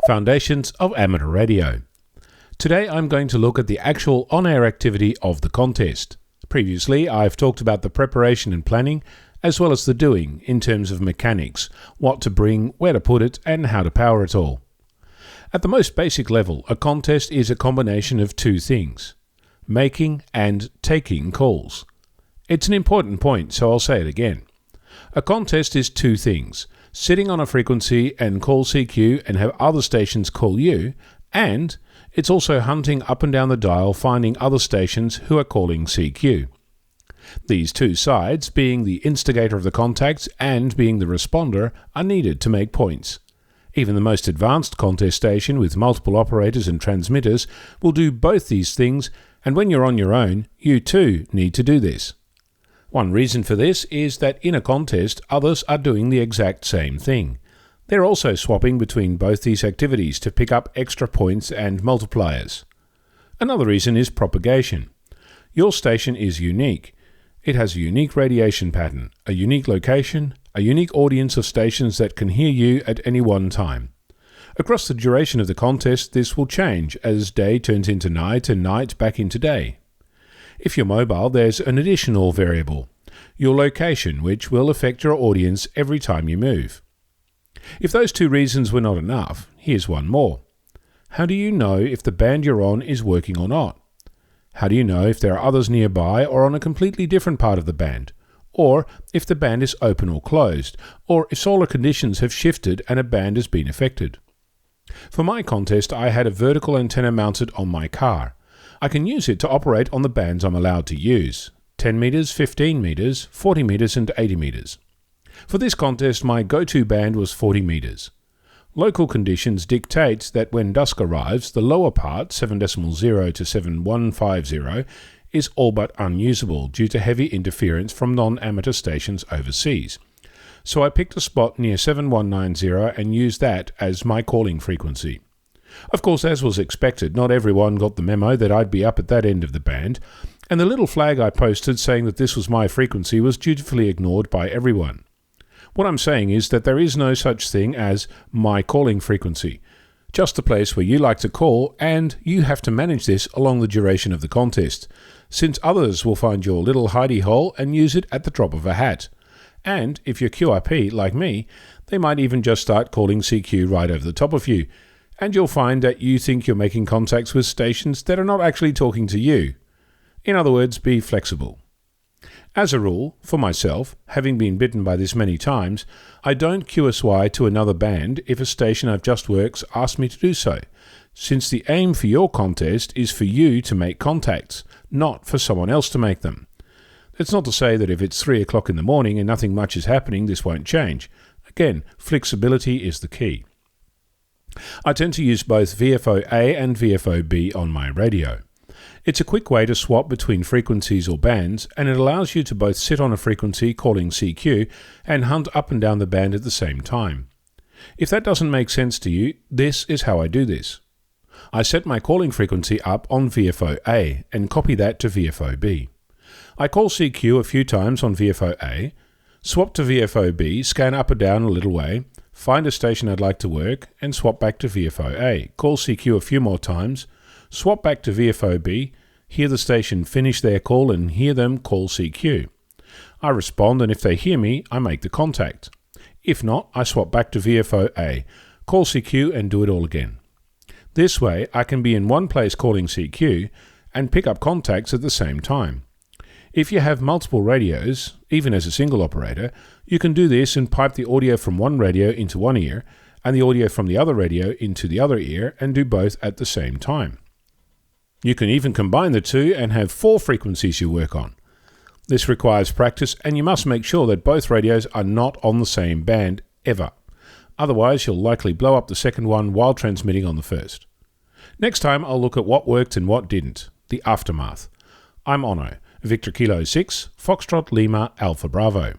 Foundations of Amateur Radio. Today I'm going to look at the actual on-air activity of the contest. Previously I've talked about the preparation and planning, as well as the doing in terms of mechanics, what to bring, where to put it, and how to power it all. At the most basic level, a contest is a combination of two things: making and taking calls. It's an important point, so I'll say it again. A contest is two things: sitting on a frequency and call CQ and have other stations call you, and it's also hunting up and down the dial finding other stations who are calling CQ. These two sides, being the instigator of the contacts and being the responder, are needed to make points. Even the most advanced contest station with multiple operators and transmitters will do both these things, and when you're on your own, you too need to do this. One reason for this is that in a contest, others are doing the exact same thing. They're also swapping between both these activities to pick up extra points and multipliers. Another reason is propagation. Your station is unique. It has a unique radiation pattern, a unique location, a unique audience of stations that can hear you at any one time. Across the duration of the contest, this will change as day turns into night and night back into day. If you're mobile, there's an additional variable: your location, which will affect your audience every time you move. If those two reasons were not enough, here's one more. How do you know if the band you're on is working or not? How do you know if there are others nearby or on a completely different part of the band? Or if the band is open or closed? Or if solar conditions have shifted and a band has been affected? For my contest, I had a vertical antenna mounted on my car. I can use it to operate on the bands I'm allowed to use: 10 meters, 15 meters, 40 meters and 80 meters. For this contest, my go-to band was 40 meters. Local conditions dictate that when dusk arrives, the lower part, 7.0 to 7150, is all but unusable due to heavy interference from non-amateur stations overseas. So I picked a spot near 7190 and used that as my calling frequency. Of course, as was expected, not everyone got the memo that I'd be up at that end of the band, and the little flag I posted saying that this was my frequency was dutifully ignored by everyone. What I'm saying is that there is no such thing as my calling frequency, just a place where you like to call, and you have to manage this along the duration of the contest, since others will find your little hidey hole and use it at the drop of a hat. And if you're QRP like me, they might even just start calling CQ right over the top of you, and you'll find that you think you're making contacts with stations that are not actually talking to you. In other words, be flexible. As a rule, for myself, having been bitten by this many times, I don't QSY to another band if a station I've just worked asks me to do so, since the aim for your contest is for you to make contacts, not for someone else to make them. That's not to say that if it's 3 o'clock in the morning and nothing much is happening, this won't change. Again, flexibility is the key. I tend to use both VFO-A and VFO-B on my radio. It's a quick way to swap between frequencies or bands, and it allows you to both sit on a frequency calling CQ and hunt up and down the band at the same time. If that doesn't make sense to you, this is how I do this. I set my calling frequency up on VFO-A and copy that to VFO-B. I call CQ a few times on VFO-A, swap to VFO-B, scan up or down a little way, find a station I'd like to work, and swap back to VFO-A. Call CQ a few more times, swap back to VFO-B, hear the station finish their call and hear them call CQ. I respond, and if they hear me, I make the contact. If not, I swap back to VFO-A, call CQ and do it all again. This way, I can be in one place calling CQ and pick up contacts at the same time. If you have multiple radios, even as a single operator, you can do this and pipe the audio from one radio into one ear and the audio from the other radio into the other ear and do both at the same time. You can even combine the two and have 4 frequencies you work on. This requires practice, and you must make sure that both radios are not on the same band ever. Otherwise, you'll likely blow up the second one while transmitting on the first. Next time, I'll look at what worked and what didn't, the aftermath. I'm Onno, Victor Kilo 6, Foxtrot Lima Alpha Bravo.